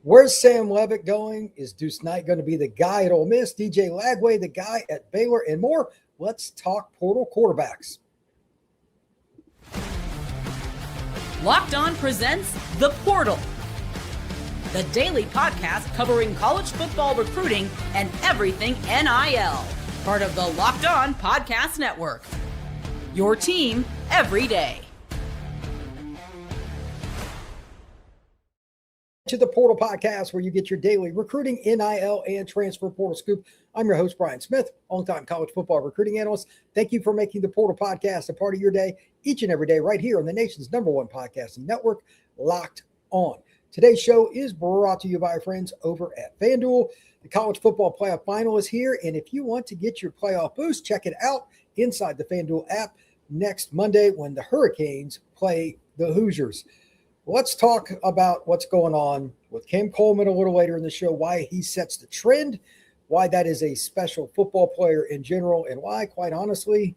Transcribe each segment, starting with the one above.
Where's Sam Leavitt going? Is Deuce Knight going to be the guy at Ole Miss? DJ Lagway, the guy at Baylor, and more? Let's talk portal quarterbacks. Locked On presents The Portal, the daily podcast covering college football recruiting and everything NIL. Part of the Locked On Podcast Network. Your team every day. To the Portal Podcast, where you get your daily recruiting, NIL, and transfer portal scoop. I'm your host, Brian Smith, longtime college football recruiting analyst. Thank you for making the Portal Podcast a part of your day each and every day right here on the nation's #1 podcasting network, Locked On. Today's show is brought to you by our friends over at FanDuel. The college football playoff final is here, and if you want to get your playoff boost, check it out inside the FanDuel app next Monday when the Hurricanes play the Hoosiers. Let's talk about what's going on with Cam Coleman a little later in the show, why he sets the trend, why that is a special football player in general, and why, quite honestly,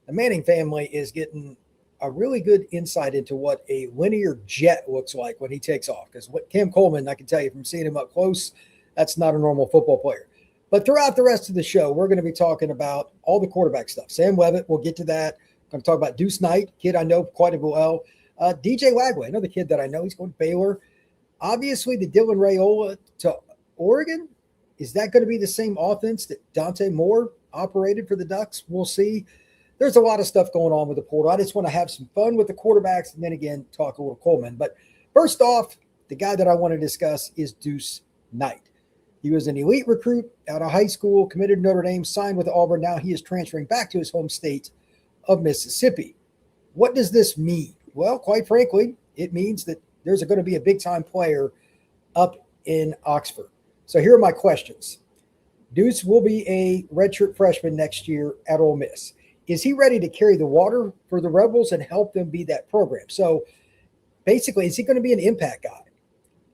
the Manning family is getting a really good insight into what a linear jet looks like when he takes off. Because what Cam Coleman, I can tell you from seeing him up close, that's not a normal football player. But throughout the rest of the show, we're going to be talking about all the quarterback stuff. Sam Leavitt, we'll get to that. I'm going to talk about Deuce Knight, kid I know quite well. DJ Lagway, another kid that I know, he's going to Baylor. Obviously, the Dylan Raiola to Oregon, is that going to be the same offense that Dante Moore operated for the Ducks? We'll see. There's a lot of stuff going on with the portal. I just want to have some fun with the quarterbacks and then again talk a little Coleman. But first off, the guy that I want to discuss is Deuce Knight. He was an elite recruit out of high school, committed to Notre Dame, signed with Auburn. Now he is transferring back to his home state of Mississippi. What does this mean? Well, quite frankly, it means that there's going to be a big-time player up in Oxford. So here are my questions. Deuce will be a redshirt freshman next year at Ole Miss. Is he ready to carry the water for the Rebels and help them be that program? So basically, is he going to be an impact guy?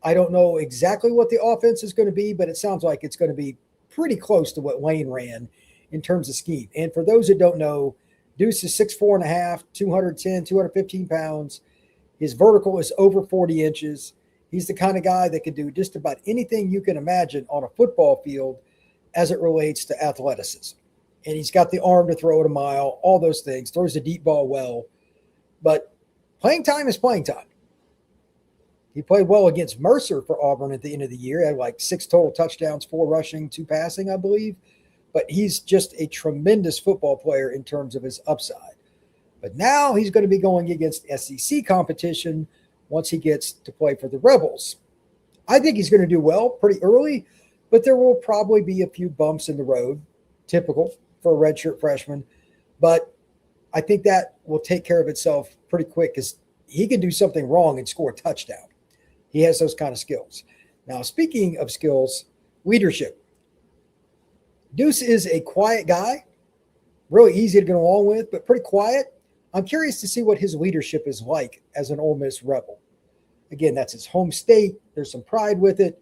I don't know exactly what the offense is going to be, but it sounds like it's going to be pretty close to what Lane ran in terms of scheme. And for those that don't know, Deuce is 6'4.5", 210, 215 pounds. His vertical is over 40 inches. He's the kind of guy that can do just about anything you can imagine on a football field as it relates to athleticism. And he's got the arm to throw it a mile, all those things, throws the deep ball well. But playing time is playing time. He played well against Mercer for Auburn at the end of the year. He had like 6 total touchdowns, 4 rushing, 2 passing, I believe. But he's just a tremendous football player in terms of his upside. But now he's going to be going against SEC competition once he gets to play for the Rebels. I think he's going to do well pretty early, but there will probably be a few bumps in the road, typical for a redshirt freshman. But I think that will take care of itself pretty quick because he can do something wrong and score a touchdown. He has those kind of skills. Now, speaking of skills, leadership. Deuce is a quiet guy, really easy to get along with, but pretty quiet. I'm curious to see what his leadership is like as an Ole Miss Rebel. Again, that's his home state. There's some pride with it,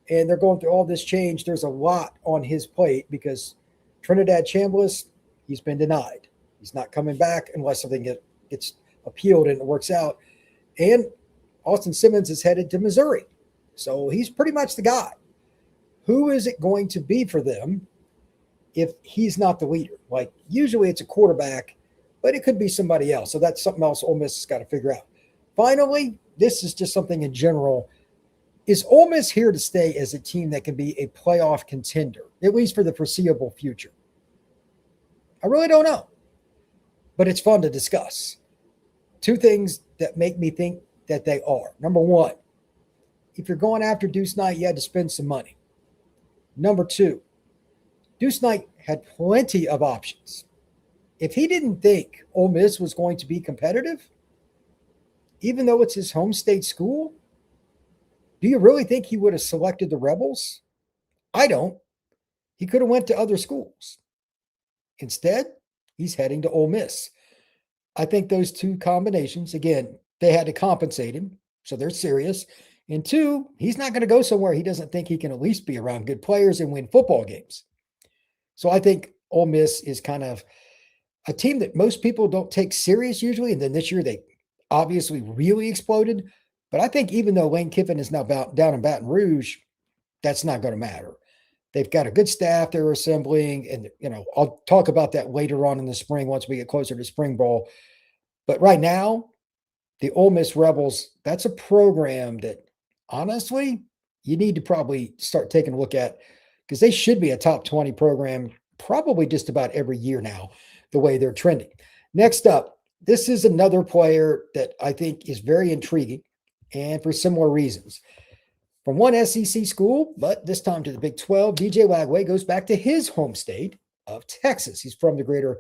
and they're going through all this change. There's a lot on his plate because Trinidad Chambliss, he's been denied. He's not coming back unless something gets appealed and it works out. And Austin Simmons is headed to Missouri. So he's pretty much the guy. Who is it going to be for them if he's not the leader? Like, usually it's a quarterback, but it could be somebody else. So that's something else Ole Miss has got to figure out. Finally, this is just something in general. Is Ole Miss here to stay as a team that can be a playoff contender, at least for the foreseeable future? I really don't know, but it's fun to discuss. 2 things that make me think that they are. Number 1, if you're going after Deuce Knight, you had to spend some money. Number 2, Deuce Knight had plenty of options. If he didn't think Ole Miss was going to be competitive, even though it's his home state school, do you really think he would have selected the Rebels? I don't. He could have went to other schools. Instead, he's heading to Ole Miss. I think those 2 combinations, again, they had to compensate him, so they're serious. And 2, he's not going to go somewhere he doesn't think he can at least be around good players and win football games. So I think Ole Miss is kind of a team that most people don't take serious usually. And then this year they obviously really exploded. But I think even though Lane Kiffin is now down in Baton Rouge, that's not going to matter. They've got a good staff they're assembling. And, I'll talk about that later on in the spring once we get closer to spring ball. But right now, the Ole Miss Rebels, that's a program that, honestly, you need to probably start taking a look at because they should be a top 20 program probably just about every year now, the way they're trending. Next up, this is another player that I think is very intriguing and for similar reasons. From one SEC school, but this time to the Big 12, DJ Lagway goes back to his home state of Texas. He's from the greater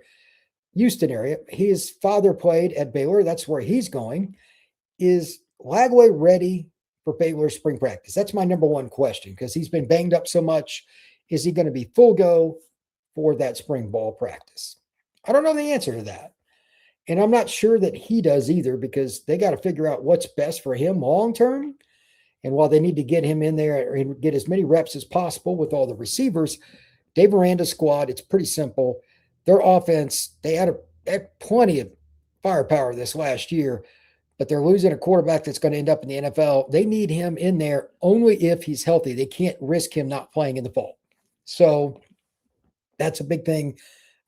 Houston area. His father played at Baylor. That's where he's going. Is Lagway ready for Baylor spring practice? That's my number one question because he's been banged up so much. Is he going to be full go for that spring ball practice? I don't know the answer to that. And I'm not sure that he does either because they got to figure out what's best for him long term. And while they need to get him in there and get as many reps as possible with all the receivers, Dave Miranda's squad, it's pretty simple. Their offense, they had plenty of firepower this last year, but they're losing a quarterback that's going to end up in the NFL. They need him in there only if he's healthy. They can't risk him not playing in the fall. So that's a big thing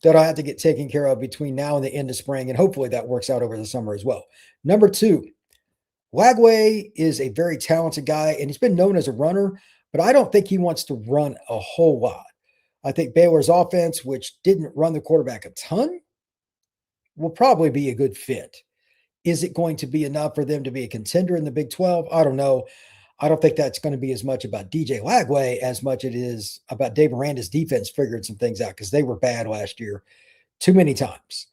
that I have to get taken care of between now and the end of spring, and hopefully that works out over the summer as well. Number two, Lagway is a very talented guy, and he's been known as a runner, but I don't think he wants to run a whole lot. I think Baylor's offense, which didn't run the quarterback a ton, will probably be a good fit. Is it going to be enough for them to be a contender in the Big 12? I don't know. I don't think that's going to be as much about DJ Lagway as much it is about Dave Miranda's defense figuring some things out because they were bad last year too many times.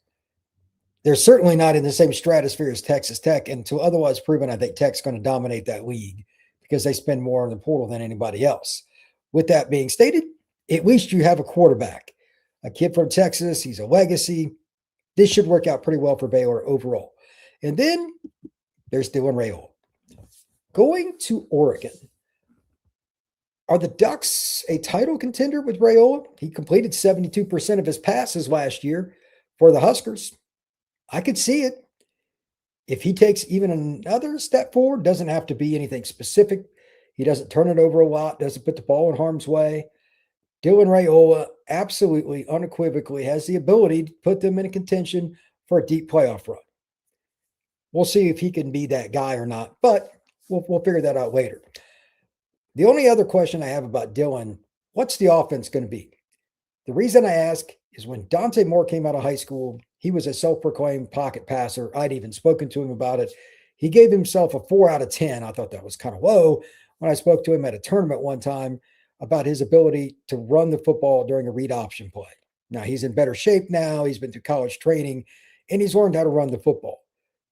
They're certainly not in the same stratosphere as Texas Tech, and to otherwise proven, I think Tech's going to dominate that league because they spend more on the portal than anybody else. With that being stated, at least you have a quarterback, a kid from Texas. He's a legacy. This should work out pretty well for Baylor overall. And then there's Dylan Raiola. Going to Oregon. Are the Ducks a title contender with Raiola? He completed 72% of his passes last year for the Huskers. I could see it. If he takes even another step forward, doesn't have to be anything specific. He doesn't turn it over a lot, doesn't put the ball in harm's way. Dylan Raiola absolutely, unequivocally has the ability to put them in a contention for a deep playoff run. We'll see if he can be that guy or not, but we'll figure that out later. The only other question I have about Dylan, what's the offense going to be? The reason I ask is when Dante Moore came out of high school, he was a self-proclaimed pocket passer. I'd even spoken to him about it. He gave himself a 4 out of 10. I thought that was kind of low when I spoke to him at a tournament one time about his ability to run the football during a read option play. Now, he's in better shape now. He's been through college training, and he's learned how to run the football.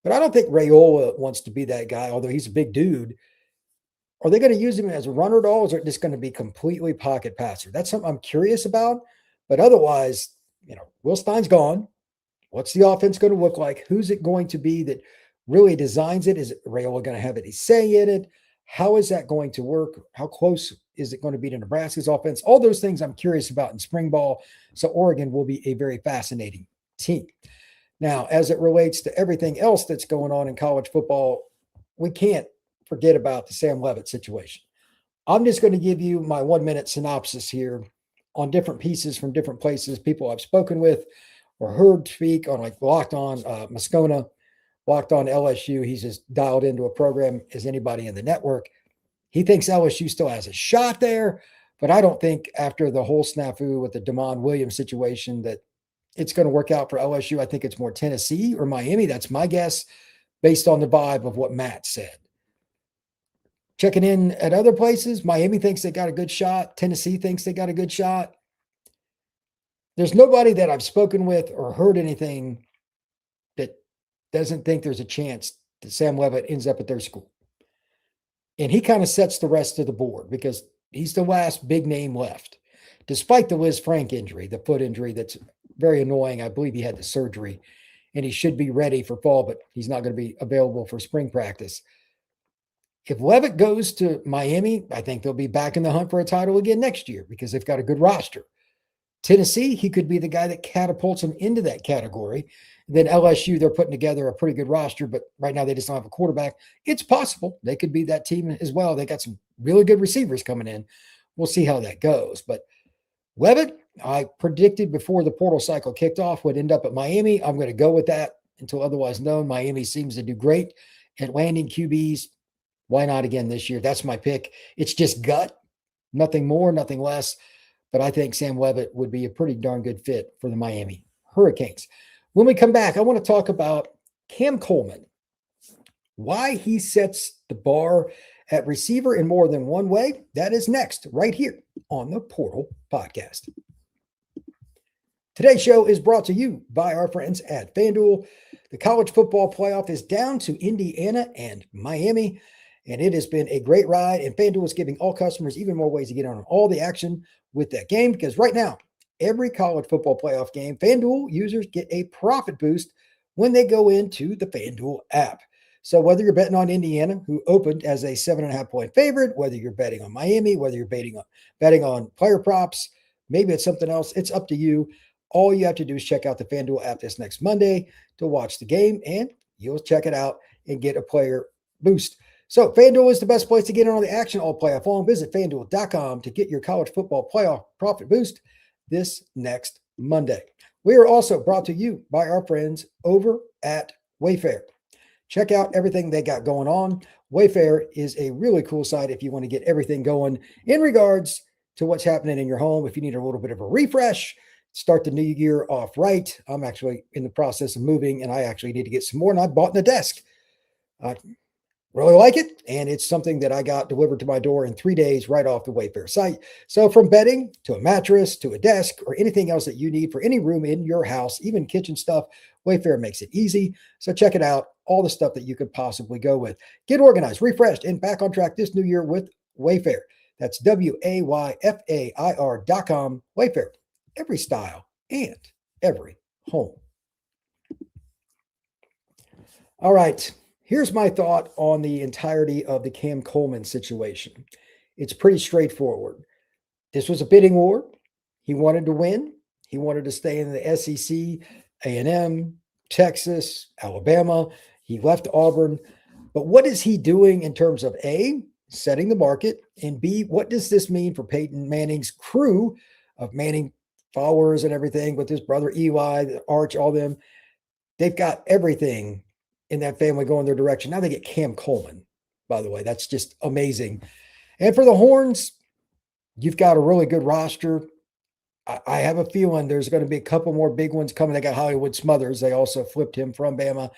But I don't think Raiola wants to be that guy, although he's a big dude. Are they going to use him as a runner at all, or is it just going to be completely pocket passer? That's something I'm curious about. But otherwise, Will Stein's gone. What's the offense going to look like? Who's it going to be that really designs it? Is Raiola going to have any say in it? How is that going to work? How close is it going to be to Nebraska's offense? All those things I'm curious about in spring ball. So Oregon will be a very fascinating team. Now, as it relates to everything else that's going on in college football, we can't forget about the Sam Leavitt situation. I'm just going to give you my 1-minute synopsis here on different pieces from different places, people I've spoken with or heard speak on, like Locked On Moscona, Locked On LSU. He's as dialed into a program as anybody in the network. He thinks LSU still has a shot there, but I don't think after the whole snafu with the Damon Williams situation that it's going to work out for LSU. I think it's more Tennessee or Miami. That's my guess based on the vibe of what Matt said. Checking in at other places, Miami thinks they got a good shot. Tennessee thinks they got a good shot. There's nobody that I've spoken with or heard anything that doesn't think there's a chance that Sam Leavitt ends up at their school. And he kind of sets the rest of the board because he's the last big name left, despite the Liz Frank injury, the foot injury that's very annoying. I believe he had the surgery and he should be ready for fall, but he's not going to be available for spring practice. If Leavitt goes to Miami, I think they'll be back in the hunt for a title again next year because they've got a good roster. Tennessee, he could be the guy that catapults him into that category. Then LSU, they're putting together a pretty good roster, but right now they just don't have a quarterback. It's possible they could be that team as well. They got some really good receivers coming in. We'll see how that goes. But Leavitt, I predicted before the portal cycle kicked off, would end up at Miami. I'm going to go with that until otherwise known. Miami seems to do great at landing QBs. Why not again this year? That's my pick. It's just gut, nothing more, nothing less. But I think Sam Leavitt would be a pretty darn good fit for the Miami Hurricanes. When we come back, I want to talk about Cam Coleman, why he sets the bar at receiver in more than one way. That is next, right here on the Portal Podcast. Today's show is brought to you by our friends at FanDuel. The college football playoff is down to Indiana and Miami, and it has been a great ride. And FanDuel is giving all customers even more ways to get on all the action with that game, because right now, every college football playoff game, FanDuel users get a profit boost when they go into the FanDuel app. So whether you're betting on Indiana, who opened as a 7.5-point favorite, whether you're betting on Miami, whether you're betting on player props, maybe it's something else, it's up to you. All you have to do is check out the FanDuel app this next Monday to watch the game, and you'll check it out and get a player boost. So FanDuel is the best place to get in on the action all playoff long. Visit FanDuel.com to get your college football playoff profit boost this next Monday. We are also brought to you by our friends over at Wayfair. Check out everything they got going on. Wayfair is a really cool site if you want to get everything going in regards to what's happening in your home. If you need a little bit of a refresh, start the new year off right. I'm actually in the process of moving, and I actually need to get some more, and I bought a desk. I really like it, and it's something that I got delivered to my door in 3 days right off the Wayfair site. So from bedding to a mattress to a desk or anything else that you need for any room in your house, even kitchen stuff, Wayfair makes it easy. So check it out, all the stuff that you could possibly go with. Get organized, refreshed, and back on track this new year with Wayfair. That's WAYFAIR.com. Wayfair, every style and every home. All right. Here's my thought on the entirety of the Cam Coleman situation. It's pretty straightforward. This was a bidding war. He wanted to win. He wanted to stay in the SEC, A&M, Texas, Alabama. He left Auburn. But what is he doing in terms of A, setting the market, and B, what does this mean for Peyton Manning's crew of Manning followers and everything with his brother Eli, Arch, all them? They've got everything in that family going their direction. Now they get Cam Coleman, by the way. That's just amazing. And for the Horns, you've got a really good roster. I have a feeling there's going to be a couple more big ones coming. They got Hollywood Smothers. They also flipped him from Bama.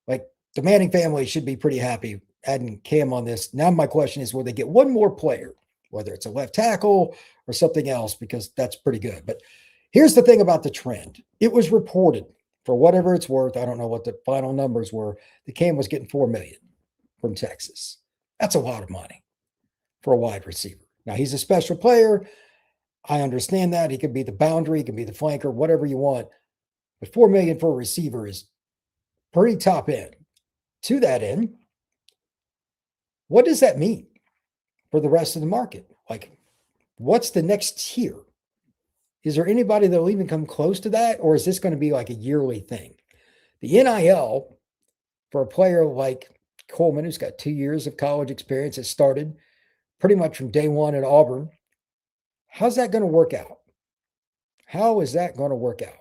Like, the Manning family should be pretty happy adding Cam on this. Now my question is, will they get one more player, whether it's a left tackle or something else, because that's pretty good. But here's the thing about the trend. It was reported, for whatever it's worth, I don't know what the final numbers were, the Cam was getting $4 million from Texas. That's a lot of money for a wide receiver. Now, he's a special player. I understand that. He could be the boundary, he could be the flanker, whatever you want. But $4 million for a receiver is pretty top end. To that end, what does that mean for the rest of the market? Like, what's the next tier? Is there anybody that will even come close to that? Or is this going to be like a yearly thing? The NIL for a player like Coleman, who's got 2 years of college experience, has started pretty much from day one at Auburn. How's that going to work out? How is that going to work out?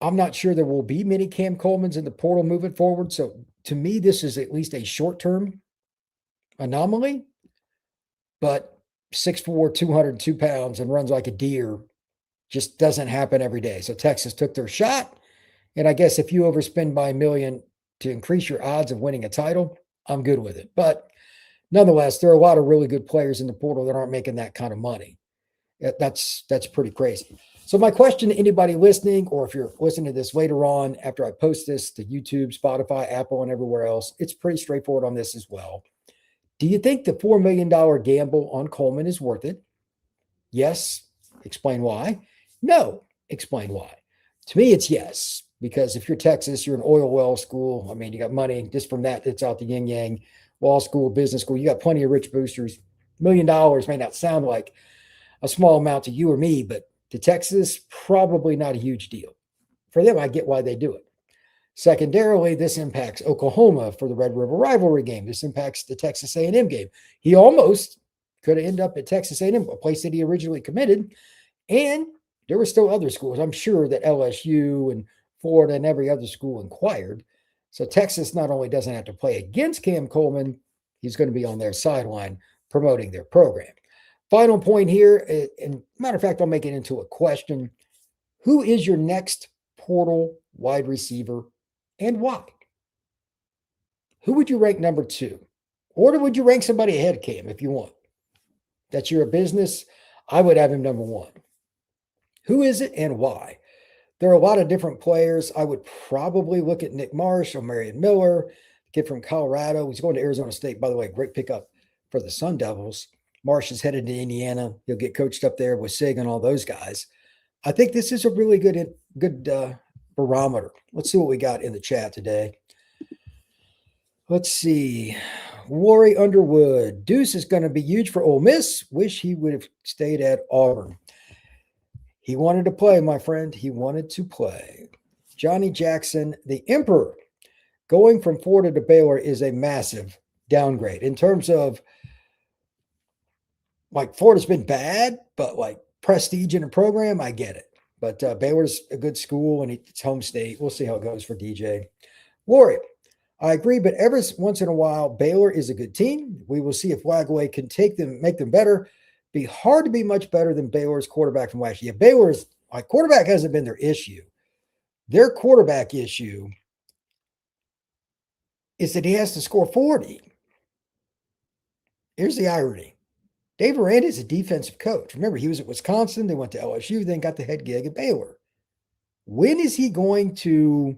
I'm not sure there will be many Cam Colemans in the portal moving forward. So to me, this is at least a short-term anomaly. But 6'4", 202 pounds and runs like a deer just doesn't happen every day. So Texas took their shot. And I guess if you overspend by $1 million to increase your odds of winning a title, I'm good with it. But nonetheless, there are a lot of really good players in the portal that aren't making that kind of money. That's pretty crazy. So my question to anybody listening, or if you're listening to this later on after I post this to YouTube, Spotify, Apple, and everywhere else, it's pretty straightforward on this as well. Do you think the $4 million gamble on Coleman is worth it? Yes. Explain why. No. Explain why. To me, it's yes. Because if you're Texas, you're an oil well school. I mean, you got money just from that. It's out the yin yang, law school, business school. You got plenty of rich boosters. $1 million may not sound like a small amount to you or me, but To Texas, probably not a huge deal. For them, I get why they do it. Secondarily, this impacts Oklahoma for the Red River rivalry game. This impacts the Texas A&M game. He almost could have ended up at Texas A&M, a place that he originally committed. And there were still other schools. I'm sure that LSU and Florida and every other school inquired. So Texas not only doesn't have to play against Cam Coleman, he's going to be on their sideline promoting their program. Final point here, and matter of fact, I'll make it into a question. Who is your next portal wide receiver and why? Who would you rank number 2? Or would you rank somebody ahead of Cam if you want? That's your business. I would have him number 1. Who is it and why? There are a lot of different players. I would probably look at Nick Marsh or Marion Miller, kid from Colorado. He's going to Arizona State, by the way. Great pickup for the Sun Devils. Marsh is headed to Indiana. He'll get coached up there with Sig and all those guys. I think this is a really good barometer. Let's see what we got in the chat today. Let's see. Lori Underwood. Deuce is going to be huge for Ole Miss. Wish he would have stayed at Auburn. He wanted to play, my friend. He wanted to play. Johnny Jackson, the Emperor. Going from Florida to Baylor is a massive downgrade. In terms of, like, Florida's been bad, but, like, prestige in a program, I get it. But Baylor's a good school, and it's home state. We'll see how it goes for DJ. Lori, I agree, but every once in a while, Baylor is a good team. We will see if Lagway can take them, make them better. Be hard to be much better than Baylor's quarterback from last year. Baylor's quarterback hasn't been their issue. Their quarterback issue is that he has to score 40. Here's the irony. Dave Aranda is a defensive coach. Remember, he was at Wisconsin. They went to LSU, then got the head gig at Baylor. When is he going to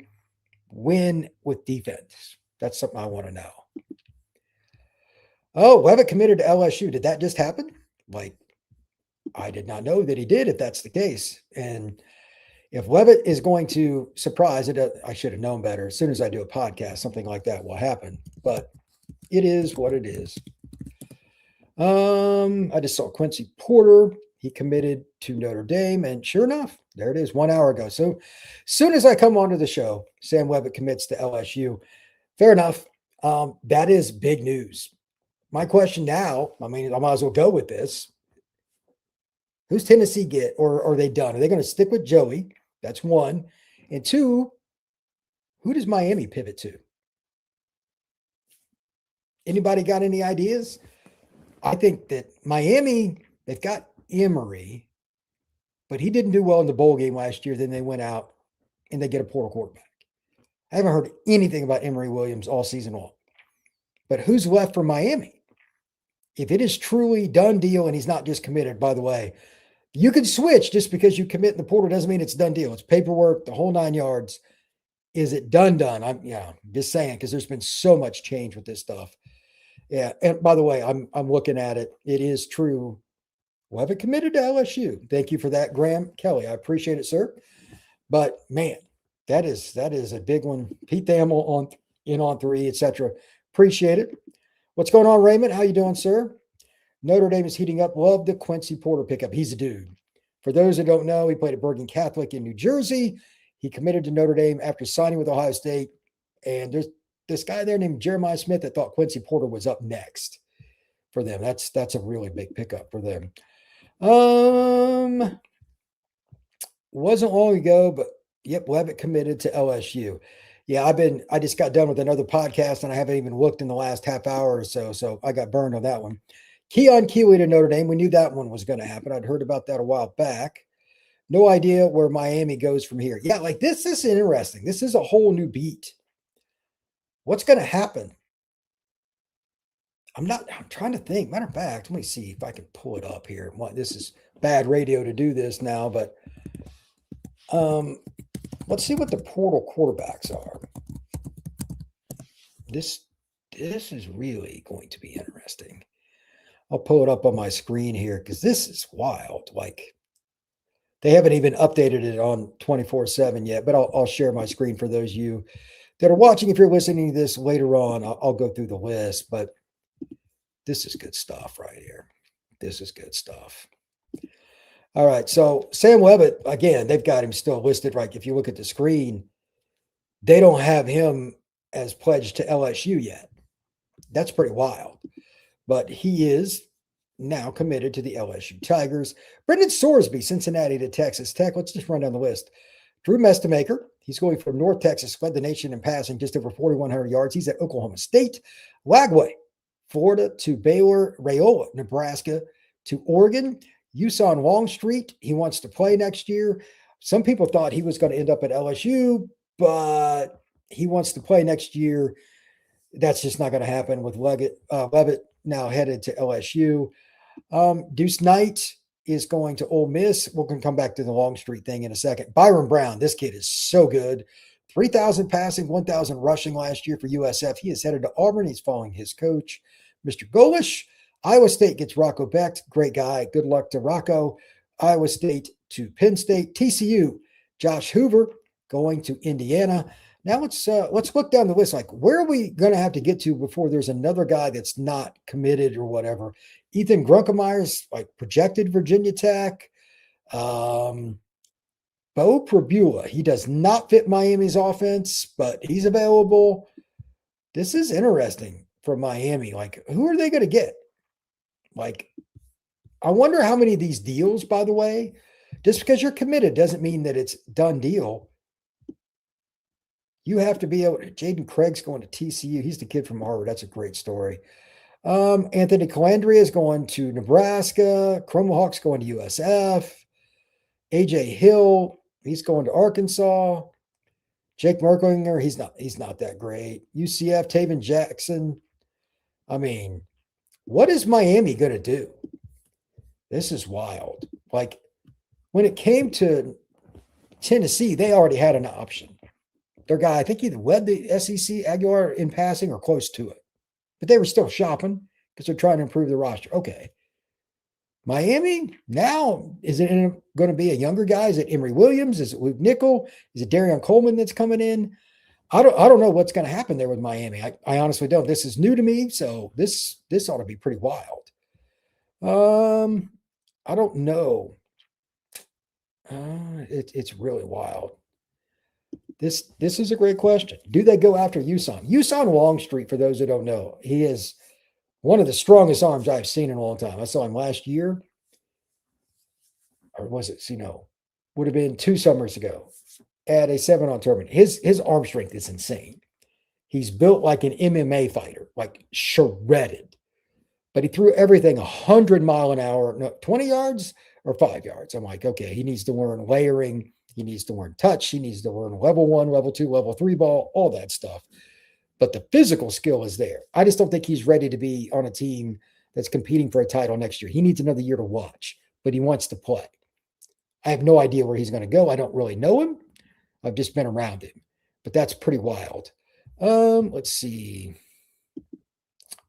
win with defense? That's something I want to know. Oh, Leavitt committed to LSU. Did that just happen? Like, I did not know that he did, if that's the case. And if Leavitt is going to surprise it, I should have known better. As soon as I do a podcast, something like that will happen. But it is what it is. I just saw Quincy Porter. He committed to Notre Dame, and sure enough, there it is 1 hour ago. So as soon as I come onto the show, Sam Leavitt commits to LSU. Fair enough. That is big news. My question now, I mean, I might as well go with this. Who's Tennessee get, or are they done? Are they going to stick with Joey? That's 1. And 2, who does Miami pivot to? Anybody got any ideas? I think that Miami, they've got Emory, but he didn't do well in the bowl game last year. Then they went out and they get a portal quarterback. I haven't heard anything about Emory Williams all season long. But who's left for Miami? If it is truly done deal and he's not just committed, by the way, you can switch just because you commit in the portal doesn't mean it's done deal. It's paperwork, the whole 9 yards. Is it done? I'm just saying, because there's been so much change with this stuff. Yeah, and by the way, I'm looking at it. It is true. Leavitt committed to LSU. Thank you for that, Graham Kelly. I appreciate it, sir. But man, that is a big one. Pete Thamel on 3, etc. Appreciate it. What's going on, Raymond? How you doing, sir? Notre Dame is heating up. Love the Quincy Porter pickup. He's a dude. For those that don't know, he played at Bergen Catholic in New Jersey. He committed to Notre Dame after signing with Ohio State. And there's this guy there named Jeremiah Smith that thought Quincy Porter was up next for them. That's a really big pickup for them. Wasn't long ago, but yep, Leavitt committed to LSU. Yeah, I just got done with another podcast and I haven't even looked in the last half hour or so. So I got burned on that one. Keon Keeley to Notre Dame. We knew that one was going to happen. I'd heard about that a while back. No idea where Miami goes from here. Yeah, like this is interesting. This is a whole new beat. What's going to happen? I'm trying to think. Matter of fact, let me see if I can pull it up here. This is bad radio to do this now, but let's see what the portal quarterbacks are. This is really going to be interesting. I'll pull it up on my screen here because this is wild. Like they haven't even updated it on 24/7 yet, but I'll share my screen for those of you that are watching. If you're listening to this later on, I'll go through the list, but this is good stuff right here. This is good stuff. All right. So Sam Leavitt, again, they've got him still listed. Right. If you look at the screen, they don't have him as pledged to LSU yet. That's pretty wild. But he is now committed to the LSU Tigers. Brendan Sorsby, Cincinnati to Texas Tech. Let's just run down the list. Drew Mestemaker, he's going from North Texas, led the nation in passing just over 4,100 yards. He's at Oklahoma State. Lagway, Florida to Baylor. Raiola, Nebraska to Oregon. Yusan Longstreet, he wants to play next year. Some people thought he was going to end up at LSU, but he wants to play next year. That's just not going to happen with Leavitt now headed to LSU. Deuce Knight is going to Ole Miss. We're going to come back to the Longstreet thing in a second. Byron Brown, this kid is so good. 3,000 passing, 1,000 rushing last year for USF. He is headed to Auburn. He's following his coach, Mr. Golish. Iowa State gets Rocco Beck. Great guy. Good luck to Rocco. Iowa State to Penn State. TCU, Josh Hoover going to Indiana. Now let's look down the list. Like, where are we going to have to get to before there's another guy that's not committed or whatever? Ethan Grunkemeier's like projected Virginia Tech. Bo Prabula, he does not fit Miami's offense, but he's available. This is interesting for Miami. Like, who are they going to get? Like, I wonder how many of these deals, by the way, just because you're committed doesn't mean that it's done deal. You have to be able to. Jaden Craig's going to TCU. He's the kid from Harvard. That's a great story. Anthony Calandria is going to Nebraska. Chromahawk's going to USF. AJ Hill, he's going to Arkansas. Jake Merklinger, he's not that great. UCF, Taven Jackson. I mean, what is Miami going to do? This is wild. Like, when it came to Tennessee, they already had an option. Their guy, I think he led the SEC Aguilar in passing or close to it. But they were still shopping because they're trying to improve the roster. Okay. Miami, now, is it going to be a younger guy? Is it Emory Williams? Is it Luke Nickel? Is it Darian Coleman that's coming in? I don't know what's going to happen there with Miami. I honestly don't. This is new to me, so this ought to be pretty wild. I don't know. It's really wild. This is a great question. Do they go after Yusan? Yusan Longstreet, for those who don't know, he is one of the strongest arms I've seen in a long time. I saw him last year. Or was it, would have been 2 summers ago at a 7-on tournament. His arm strength is insane. He's built like an MMA fighter, like shredded. But he threw everything 100 mile an hour, no, 20 yards or 5 yards. I'm like, okay, he needs to learn layering. He needs to learn touch. He needs to learn level 1, level 2, level 3 ball, all that stuff. But the physical skill is there. I just don't think he's ready to be on a team that's competing for a title next year. He needs another year to watch, but he wants to play. I have no idea where he's going to go. I don't really know him. I've just been around him, but that's pretty wild. Let's see.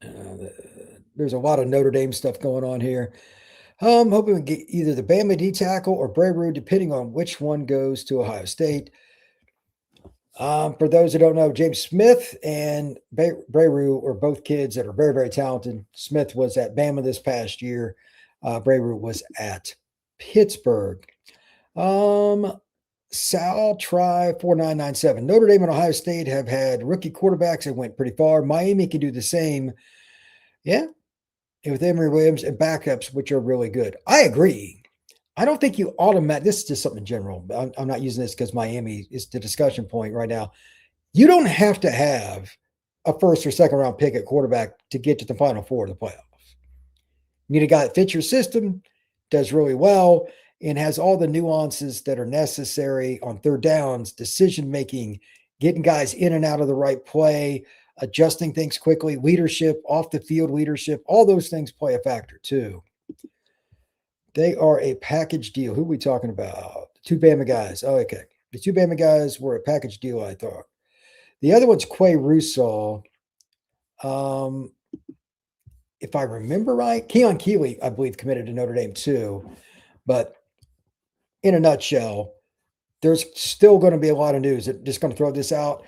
There's a lot of Notre Dame stuff going on here. I'm hoping we get either the Bama D tackle or Breru, depending on which one goes to Ohio State. For those who don't know, James Smith and Breru are both kids that are very, very talented. Smith was at Bama this past year. Breru was at Pittsburgh. Sal Try 4997. Notre Dame and Ohio State have had rookie quarterbacks that went pretty far. Miami can do the same. Yeah. With Emory Williams and backups, which are really good. I agree. I don't think you this is just something general. I'm not using this because Miami is the discussion point right now. You don't have to have a 1st or 2nd round pick at quarterback to get to the Final Four of the playoffs. You need a guy that fits your system, does really well, and has all the nuances that are necessary on 3rd downs, decision-making, getting guys in and out of the right play, adjusting things quickly, leadership, off the field leadership, all those things play a factor too. They are a package deal. Who are we talking about? 2 Bama guys. Oh, okay. The 2 Bama guys were a package deal, I thought. The other one's Quay Russaw. If I remember right, Keon Keeley, I believe, committed to Notre Dame too. But in a nutshell, there's still going to be a lot of news. I'm just going to throw this out.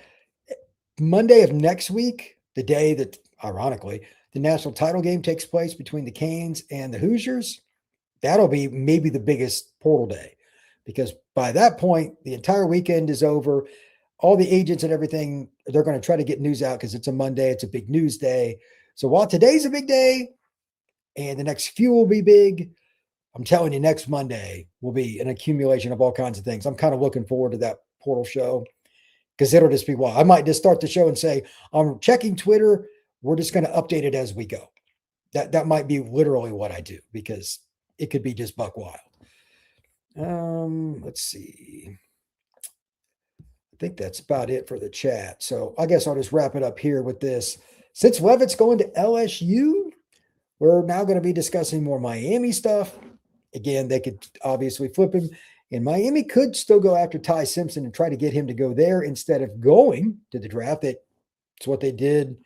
Monday of next week, the day that, ironically, the national title game takes place between the Canes and the Hoosiers, that'll be maybe the biggest portal day, because by that point, the entire weekend is over. All the agents and everything, they're going to try to get news out because it's a Monday. It's a big news day. So while today's a big day and the next few will be big, I'm telling you, next Monday will be an accumulation of all kinds of things. I'm kind of looking forward to that portal show because it'll just be wild. I might just start the show and say, I'm checking Twitter. We're just going to update it as we go. That might be literally what I do, because it could be just buck wild. Let's see. I think that's about it for the chat. So I guess I'll just wrap it up here with this. Since Leavitt's going to LSU, we're now going to be discussing more Miami stuff. Again, they could obviously flip him, and Miami could still go after Ty Simpson and try to get him to go there instead of going to the draft. That's what they did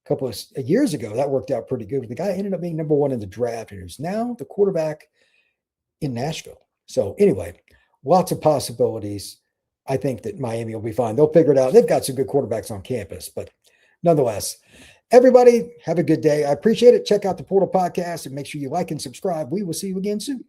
a couple of years ago. That worked out pretty good. The guy ended up being number 1 in the draft, and he's now the quarterback in Nashville. So anyway, lots of possibilities. I think that Miami will be fine. They'll figure it out. They've got some good quarterbacks on campus, but nonetheless, everybody have a good day. I appreciate it. Check out the Portal Podcast and make sure you like and subscribe. We will see you again soon.